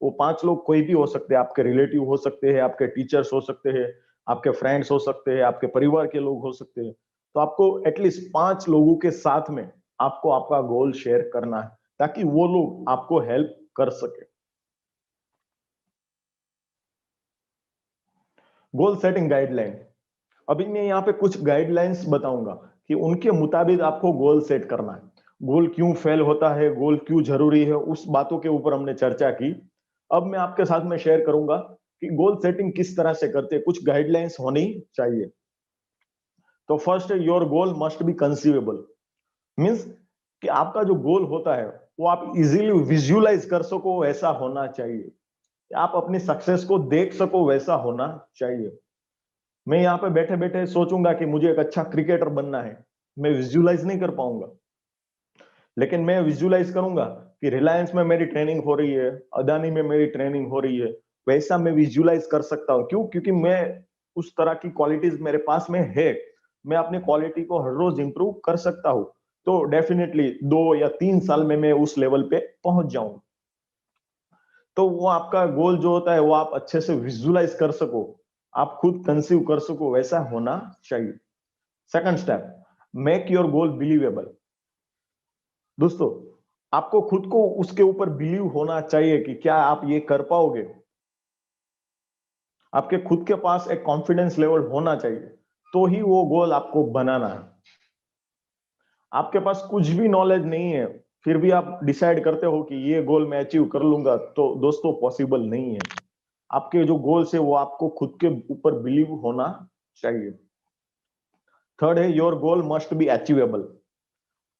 वो 5 लोग कोई भी हो सकते हैं, आपके रिलेटिव हो सकते हैं, आपके टीचर्स हो सकते हैं, आपके फ्रेंड्स हो सकते हैं, आपके परिवार के लोग हो सकते हैं। तो आपको एटलीस्ट 5 लोगों के साथ में आपको आपका गोल शेयर करना है, ताकि वो लोग आपको हेल्प कर सके। गोल सेटिंग गाइडलाइन, अभी मैं यहाँ पे कुछ गाइडलाइंस बताऊंगा कि उनके मुताबिक आपको गोल सेट करना है। गोल क्यों फेल होता है, गोल क्यों जरूरी है, उस बातों के ऊपर हमने चर्चा की। अब मैं आपके साथ में शेयर करूंगा कि गोल सेटिंग किस तरह से करते हैं, कुछ गाइडलाइंस होनी चाहिए। तो first, your goal must be conceivable. Means कि आपका जो गोल होता है वो आप इजीली विजुअलाइज कर सको वैसा होना चाहिए, आप अपनी सक्सेस को देख सको वैसा होना चाहिए। मैं यहाँ पे बैठे बैठे सोचूंगा कि मुझे एक अच्छा क्रिकेटर बनना है, मैं विजुअलाइज नहीं कर पाऊंगा। लेकिन मैं विजुअलाइज करूंगा कि रिलायंस में मेरी ट्रेनिंग हो रही है, अदानी में मेरी ट्रेनिंग हो रही है, वैसा मैं विजुअलाइज कर सकता हूँ। क्यों? क्योंकि मैं उस तरह की क्वालिटीज मेरे पास में है, मैं अपनी क्वालिटी को हर रोज इंप्रूव कर सकता हूँ। तो डेफिनेटली 2 या 3 साल में मैं उस लेवल पे पहुंच जाऊंगा। तो वो आपका गोल जो होता है वो आप अच्छे से विजुअलाइज कर सको, आप खुद कंसीव कर सको वैसा होना चाहिए। Second step, make your goal believable. दोस्तों, आपको खुद को उसके ऊपर बिलीव होना चाहिए कि क्या आप ये कर पाओगे। आपके खुद के पास एक कॉन्फिडेंस लेवल होना चाहिए, तो ही वो गोल आपको बनाना है। आपके पास कुछ भी नॉलेज नहीं है, फिर भी आप डिसाइड करते हो कि ये गोल मैं अचीव कर लूंगा, तो दोस्तों पॉसिबल नहीं है। आपके जो गोल्स है वो आपको खुद के ऊपर बिलीव होना चाहिए। थर्ड है, your goal must be achievable.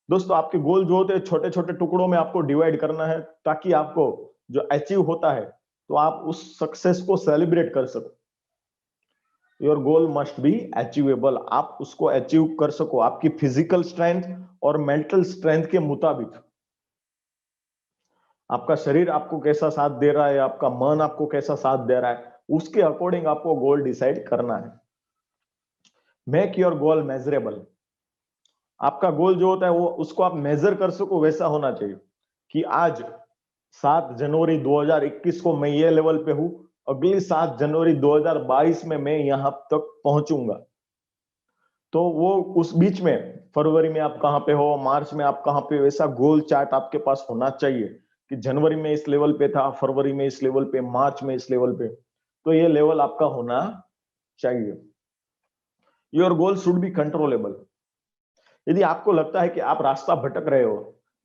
दोस्तों, आपके गोल जो होते हैं छोटे छोटे टुकड़ों में आपको डिवाइड करना है, ताकि आपको जो अचीव होता है तो आप उस सक्सेस को सेलिब्रेट कर सको। Your goal must be achievable, आप उसको अचीव कर सको आपकी फिजिकल स्ट्रेंथ और मेंटल स्ट्रेंथ के मुताबिक। आपका शरीर आपको कैसा साथ दे रहा है, आपका मन आपको कैसा साथ दे रहा है, उसके अकॉर्डिंग आपको गोल डिसाइड करना है। Make your goal measurable. आपका गोल जो होता है वो उसको आप मेजर कर सको वैसा होना चाहिए कि आज 7 जनवरी 2021 को मैं ये लेवल पे हूं, अगली 7 जनवरी 2022 में मैं यहां तक पहुंचूंगा। तो वो उस बीच में फरवरी में आप कहां पे हो, मार्च में आप कहां पे, वैसा गोल चार्ट आपके पास होना चाहिए कि जनवरी में इस लेवल पे था, फरवरी में इस लेवल पे, मार्च में इस लेवल पे। तो ये लेवल आपका होना चाहिए। Your goal should be controllable. यदि आपको लगता है कि आप रास्ता भटक रहे हो,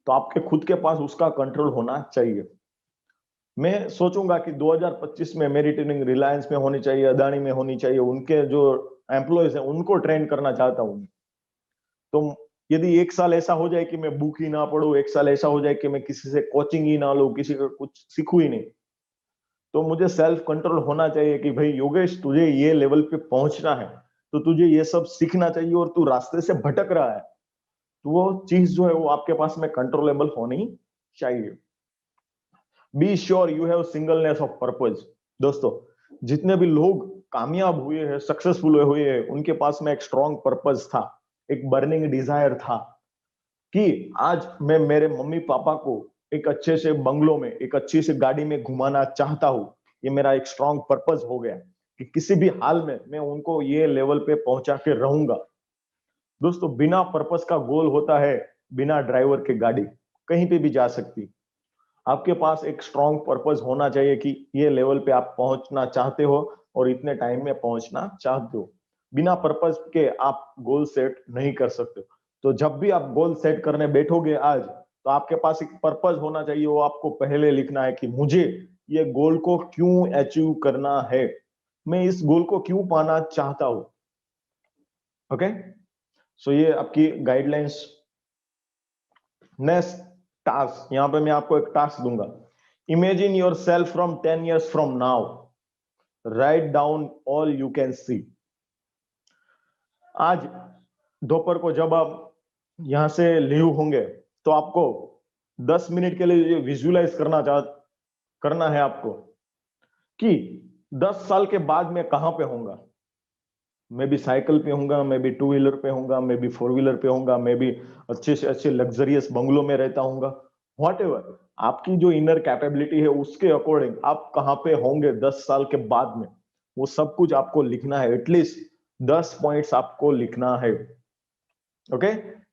तो आपके खुद के पास उसका कंट्रोल होना चाहिए। मैं सोचूंगा कि 2025 में मेरी ट्रेनिंग रिलायंस में होनी चाहिए, अदानी में होनी चाहिए, उनके जो एम्प्लॉयज हैं उनको ट्रेन करना चाहता हूं। तो यदि एक साल ऐसा हो जाए कि मैं बुक ही ना पढूं, एक साल ऐसा हो जाए कि मैं किसी से कोचिंग ही ना लूं, किसी का कुछ सीखूं ही नहीं, तो मुझे सेल्फ कंट्रोल होना चाहिए कि भाई योगेश, तुझे ये लेवल पे पहुंचना है, तो तुझे ये सब सीखना चाहिए और तू रास्ते से भटक रहा है। तो वो चीज जो है वो आपके पास में कंट्रोलेबल होनी चाहिए। Be sure you have singleness of purpose. दोस्तों, जितने भी लोग कामयाब हुए हैं, सक्सेसफुल हुए हैं, उनके पास में एक स्ट्रॉन्ग पर्पज था, एक बर्निंग डिजायर था कि आज मैं मेरे मम्मी पापा को एक अच्छे से बंगलो में, एक अच्छी सी गाड़ी में घुमाना चाहता हूं। ये मेरा एक स्ट्रॉन्ग पर्पज हो गया कि किसी भी हाल में मैं उनको ये लेवल पे पहुंचा के रहूंगा। दोस्तों, बिना पर्पस का गोल होता है बिना ड्राइवर के गाड़ी, कहीं पे भी जा सकती। आपके पास एक स्ट्रॉन्ग पर्पस होना चाहिए कि ये लेवल पे आप पहुंचना चाहते हो और इतने टाइम में पहुंचना चाहते हो। बिना पर्पस के आप गोल सेट नहीं कर सकते। तो जब भी आप गोल सेट करने बैठोगे आज, तो आपके पास एक पर्पस होना चाहिए। वो आपको पहले लिखना है कि मुझे ये गोल को क्यों अचीव करना है, मैं इस गोल को क्यों पाना चाहता हूं। ओके, सो ये आपकी गाइडलाइंस। नेक्स्ट टास्क, यहां पे मैं आपको एक टास्क दूंगा। Imagine your self from 10 years from now, write down all you can see. आज दोपहर को जब आप यहां से लीव होंगे, तो आपको 10 मिनट के लिए विजुअलाइज करना है आपको कि 10 साल के बाद मैं कहां पे होऊंगा। मैं भी साइकिल पे होऊंगा, मैं भी 2 व्हीलर पे होऊंगा, मैं भी 4 व्हीलर पे होऊंगा, मैं भी अच्छे से अच्छे लग्जरियस बंगलों में रहता हूंगा। व्हाटएवर आपकी जो इनर कैपेबिलिटी है, उसके अकॉर्डिंग आप कहां पे होंगे 10 साल के बाद में, वो सब कुछ आपको लिखना है। एटलीस्ट 10 पॉइंट्स आपको लिखना है। Okay,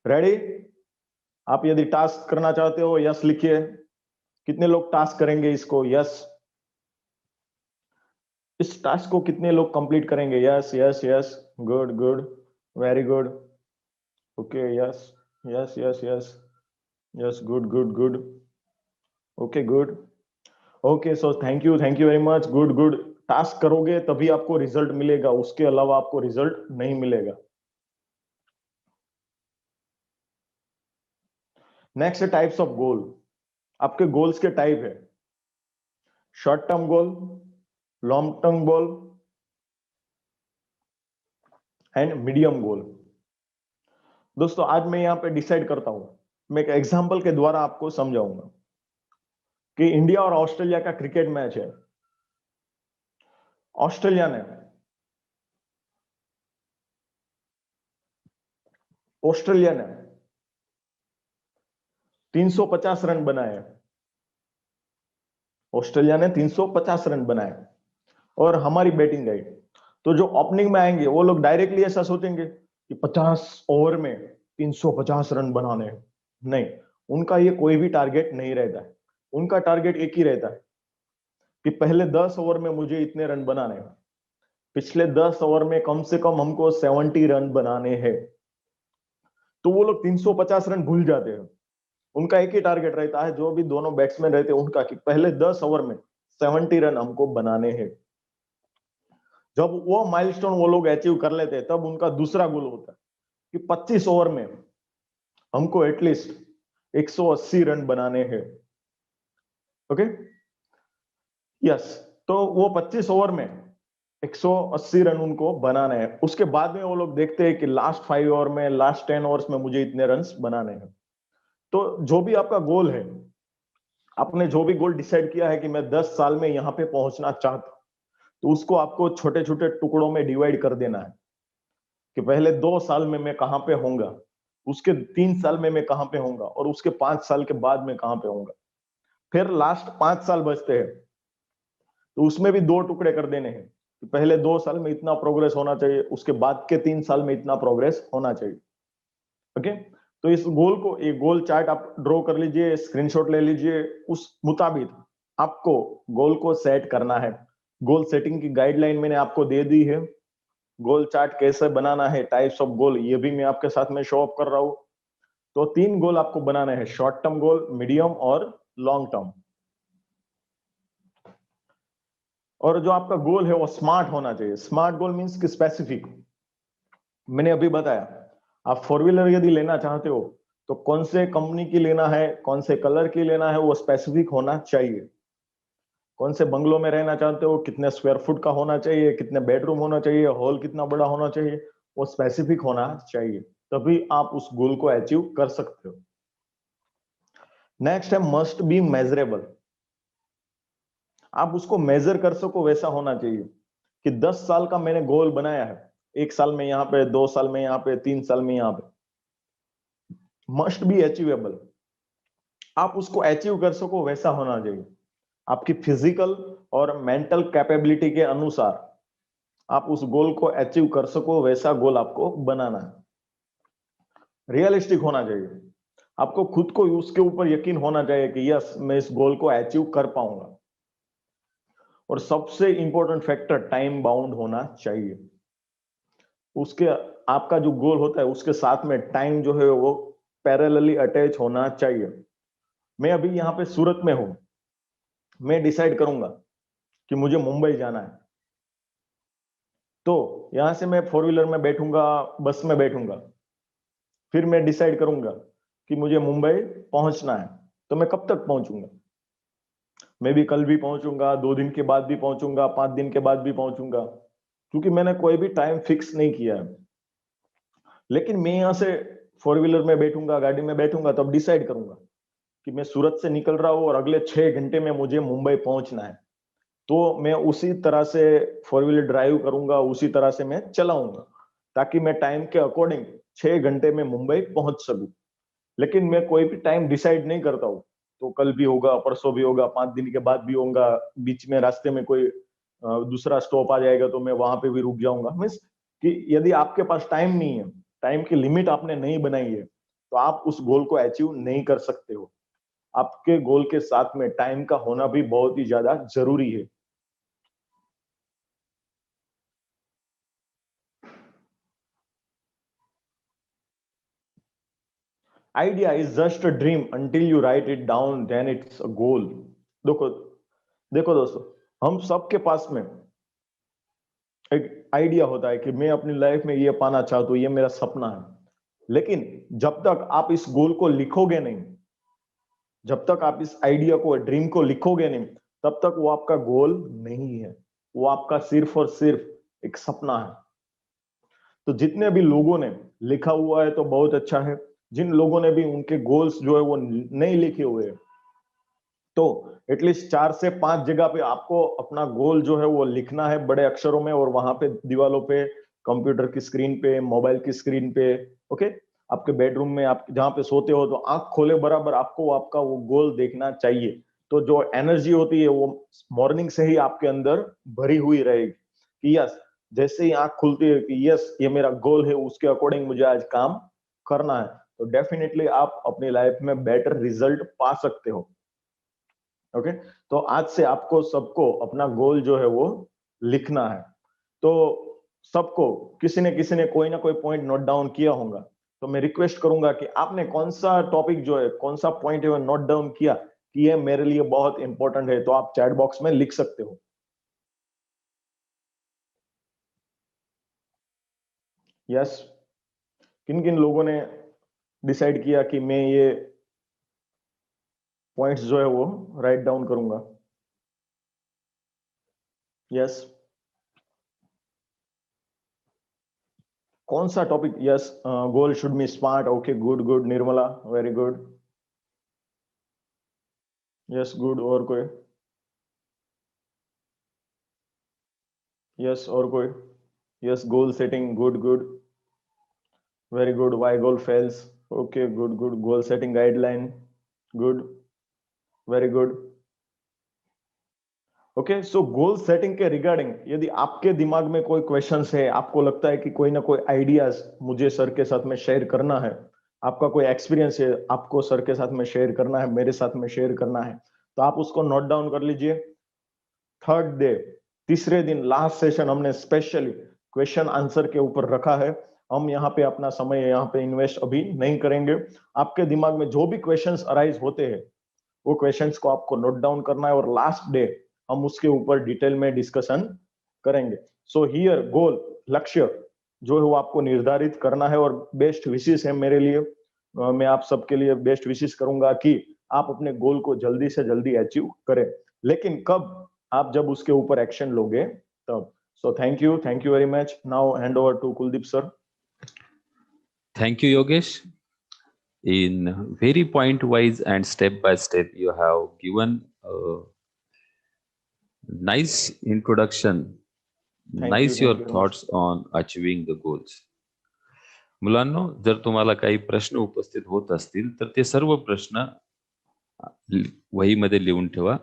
ready? आप यदि टास्क करना चाहते हो, यस लिखिए। कितने लोग टास्क करेंगे इसको? यस। इस टास्क को कितने लोग कंप्लीट करेंगे? Yes yes yes, good good, very good. Okay, yes yes yes yes yes, good good good, okay good. Okay, so thank you very much, good good. Task करोगे तभी आपको रिजल्ट मिलेगा, उसके अलावा आपको रिजल्ट नहीं मिलेगा। Next types of goal. आपके गोल्स के टाइप है short term goal, long term goal and medium goal. दोस्तों, आज मैं यहां पे डिसाइड करता हूं, मैं एक एग्जांपल के द्वारा आपको समझाऊंगा कि इंडिया और ऑस्ट्रेलिया का क्रिकेट मैच है। ऑस्ट्रेलिया ने 350 रन बनाए। ऑस्ट्रेलिया ने 350 रन बनाए और हमारी बैटिंग आई। तो जो ओपनिंग में आएंगे वो लोग डायरेक्टली ऐसा सोचेंगे कि 50 ओवर में 350 रन बनाने हैं। नहीं, उनका ये कोई भी टारगेट नहीं रहता है। उनका टारगेट एक ही रहता है कि पहले 10 ओवर में मुझे इतने रन बनाने हैं, पिछले 10 ओवर में कम से कम हमको 70 रन बनाने हैं। तो वो लोग 350 रन भूल जाते हैं। उनका एक ही टारगेट रहता है, जो भी दोनों बैट्समैन रहते हैं उनका, कि पहले 10 ओवर में 70 रन हमको बनाने हैं। जब वो माइलस्टोन वो लोग अचीव कर लेते हैं, तब उनका दूसरा गोल होता है कि 25 ओवर में हमको एटलीस्ट 180 रन बनाने हैं। Okay, yes. तो वो 25 ओवर में 180 रन उनको बनाने हैं। उसके बाद में वो लोग देखते हैं कि लास्ट 5 ओवर में, लास्ट 10 ओवर्स में मुझे इतने रन बनाने हैं। तो जो भी आपका गोल है, आपने जो भी गोल डिसाइड किया है कि मैं 10 साल में यहां पे पहुंचना चाहता हूं, तो उसको आपको छोटे छोटे टुकड़ों में डिवाइड कर देना है कि पहले 2 साल में मैं कहां पे होऊंगा, उसके 3 साल में मैं कहां पे होऊंगा, और उसके 5 साल के बाद में कहां पे होऊंगा। फिर लास्ट 5 साल बचते हैं, तो उसमें भी 2 टुकड़े कर देने हैं कि पहले 2 साल में इतना प्रोग्रेस होना चाहिए, उसके बाद के 3 साल में इतना प्रोग्रेस होना चाहिए। ओके, तो इस गोल को, एक गोल चार्ट आप ड्रॉ कर लीजिए, स्क्रीनशॉट ले लीजिए। उस मुताबिक आपको गोल को सेट करना है। गोल सेटिंग की गाइडलाइन मैंने आपको दे दी है। गोल चार्ट कैसे बनाना है, टाइप्स ऑफ गोल, ये भी मैं आपके साथ में शो ऑफ कर रहा हूं। तो 3 गोल आपको बनाने हैं, शॉर्ट टर्म गोल, मीडियम और लॉन्ग टर्म। और जो आपका गोल है वो स्मार्ट होना चाहिए। स्मार्ट गोल मींस कि स्पेसिफिक। मैंने अभी बताया, आप 4 व्हीलर यदि लेना चाहते हो तो कौन से कंपनी की लेना है, कौन से कलर की लेना है, वो स्पेसिफिक होना चाहिए। कौन से बंगलो में रहना चाहते हो, कितने स्क्वायर फुट का होना चाहिए, कितने बेडरूम होना चाहिए, हॉल कितना बड़ा होना चाहिए, वो स्पेसिफिक होना चाहिए। तभी आप उस गोल को अचीव कर सकते हो। नेक्स्ट है मस्ट बी मेजरेबल। आप उसको मेजर कर सको वैसा होना चाहिए कि 10 साल का मैंने गोल बनाया है, 1 साल में यहाँ पे, 2 साल में यहाँ पे, 3 साल में यहाँ पे, मस्ट बी अचीवेबल। आप उसको अचीव कर सको वैसा होना चाहिए। आपकी फिजिकल और मेंटल कैपेबिलिटी के अनुसार आप उस गोल को अचीव कर सको वैसा गोल आपको बनाना है। रियलिस्टिक होना चाहिए। आपको खुद को उसके ऊपर यकीन होना चाहिए कि यस, मैं इस गोल को अचीव कर पाऊंगा। और सबसे इंपॉर्टेंट फैक्टर, टाइम बाउंड होना चाहिए। उसके, आपका जो गोल होता है उसके साथ में टाइम जो है वो पैरेलली अटैच होना चाहिए। मैं अभी यहाँ पे सूरत में हूं, मैं डिसाइड करूंगा कि मुझे मुंबई जाना है, तो यहां से मैं 4 व्हीलर में बैठूंगा, बस में बैठूंगा, फिर मैं डिसाइड करूंगा कि मुझे मुंबई पहुंचना है। तो मैं कब तक पहुंचूंगा? मैं भी कल भी पहुंचूंगा, 2 दिन के बाद भी पहुंचूंगा, 5 दिन के बाद भी पहुंचूंगा, क्योंकि मैंने कोई भी टाइम फिक्स नहीं किया है। लेकिन मैं यहाँ से 4 व्हीलर में बैठूंगा, गाड़ी में बैठूंगा, तब डिसाइड करूंगा कि मैं सूरत से निकल रहा हूँ और अगले 6 घंटे में मुझे मुंबई पहुंचना है। तो मैं उसी तरह से 4 व्हीलर ड्राइव करूंगा, उसी तरह से मैं चलाऊंगा, ताकि मैं टाइम के अकॉर्डिंग 6 घंटे में मुंबई पहुंच सकूं। लेकिन मैं कोई भी टाइम डिसाइड नहीं करता हूँ, तो कल भी होगा, परसों भी होगा, 5 दिन के बाद भी होगा, बीच में रास्ते में कोई दूसरा स्टॉप आ जाएगा तो मैं वहां पे भी रुक जाऊंगा। मीन्स कि यदि आपके पास टाइम नहीं है, टाइम की लिमिट आपने नहीं बनाई है, तो आप उस गोल को अचीव नहीं कर सकते हो। आपके गोल के साथ में टाइम का होना भी बहुत ही ज्यादा जरूरी है। Idea is just a dream until you write it down, then it's a goal. देखो, देखो दोस्तों, हम सबके पास में एक आइडिया होता है कि मैं अपनी लाइफ में ये पाना चाहता हूं, ये मेरा सपना है। लेकिन जब तक आप इस गोल को लिखोगे नहीं, जब तक आप इस आइडिया को, ड्रीम को लिखोगे नहीं, तब तक वो आपका गोल नहीं है। वो आपका सिर्फ और सिर्फ एक सपना है। तो जितने भी लोगों ने लिखा हुआ है तो बहुत अच्छा है। जिन लोगों ने भी उनके गोल्स जो है वो नहीं लिखे हुए हैं, तो एटलीस्ट 4 से 5 जगह पे आपको अपना गोल जो है वो लिखना है बड़े अक्षरों में, और वहां पे दीवालों पे, कंप्यूटर की स्क्रीन पे, मोबाइल की स्क्रीन पे, ओके, आपके बेडरूम में, आप जहां पे सोते हो, तो आंख खोले बराबर आपको आपका वो गोल देखना चाहिए। तो जो एनर्जी होती है वो मॉर्निंग से ही आपके अंदर भरी हुई रहेगी कि यस, जैसे ही आंख खुलती है कि यस ये मेरा गोल है, उसके अकॉर्डिंग मुझे आज काम करना है, तो डेफिनेटली आप अपनी लाइफ में बेटर रिजल्ट पा सकते हो। ओके, तो आज से आपको सबको अपना गोल जो है वो लिखना है। तो सबको किसी ने कोई ना कोई पॉइंट नोट डाउन किया होगा, तो मैं रिक्वेस्ट करूंगा कि आपने कौन सा टॉपिक जो है, कौन सा पॉइंट है वो नोट डाउन किया कि ये मेरे लिए बहुत इंपॉर्टेंट है, तो आप चैट बॉक्स में लिख सकते हो। यस, किन किन लोगों ने डिसाइड किया कि मैं ये पॉइंट्स जो है वो राइट डाउन करूंगा? यस, कौन सा topic? Yes, goal should be smart. Okay, good good Nirmala, very good. Yes, good. और कोई? यस, और कोई? Yes, goal setting, good good, very good. Why goal fails? Okay, good good. Goal setting guideline, good, very good. Okay, so goal setting के रिगार्डिंग यदि आपके दिमाग में कोई क्वेश्चंस है, आपको लगता है कि कोई ना कोई आइडियाज मुझे सर के साथ में शेयर करना है, आपका कोई एक्सपीरियंस है आपको सर के साथ में शेयर करना है, मेरे साथ में शेयर करना है, तो आप उसको नोट डाउन कर लीजिए। थर्ड डे, तीसरे दिन, लास्ट सेशन हमने स्पेशली क्वेश्चन आंसर के ऊपर रखा है। हम यहाँ पे अपना समय यहाँ पे इन्वेस्ट अभी नहीं करेंगे। आपके दिमाग में जो भी क्वेश्चंस अराइज होते हैं, वो क्वेश्चंस को आपको नोट डाउन करना है, और लास्ट डे हम उसके ऊपर डिटेल में डिस्कशन करेंगे। सो हियर गोल, लक्ष्य जो है वो आपको निर्धारित करना है, और बेस्ट विशेष है मेरे लिए। मैं आप सबके लिए बेस्ट विशेष करूंगा कि आप अपने गोल को जल्दी से जल्दी अचीव करें, लेकिन कब? आप जब उसके ऊपर एक्शन लोगे तब। So thank you very much. Now hand over to Kuldeep sir. Thank you, Yogesh. In very point wise and step by step, you have given a nice introduction, nice your thank you very much. thoughts on achieving the goals. मुलांनो, जर तुम्हाला काही प्रश्न उपस्थित होत असतील तर ते सर्व प्रश्न वहीमध्ये लिहून ठेवा.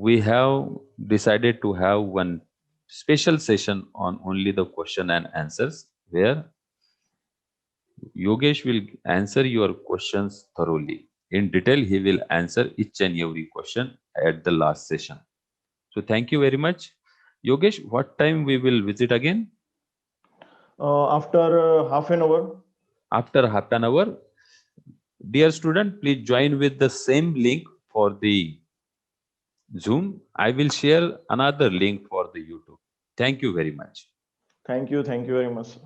We have decided to have one special session on only the question and answers, where Yogesh will answer your questions thoroughly. In detail, he will answer each and every question at the last session. So thank you very much. Yogesh, what time we will visit again? After half an hour. After half an hour. Dear student, please join with the same link for the Zoom. I will share another link for the YouTube. Thank you very much. Thank you very much.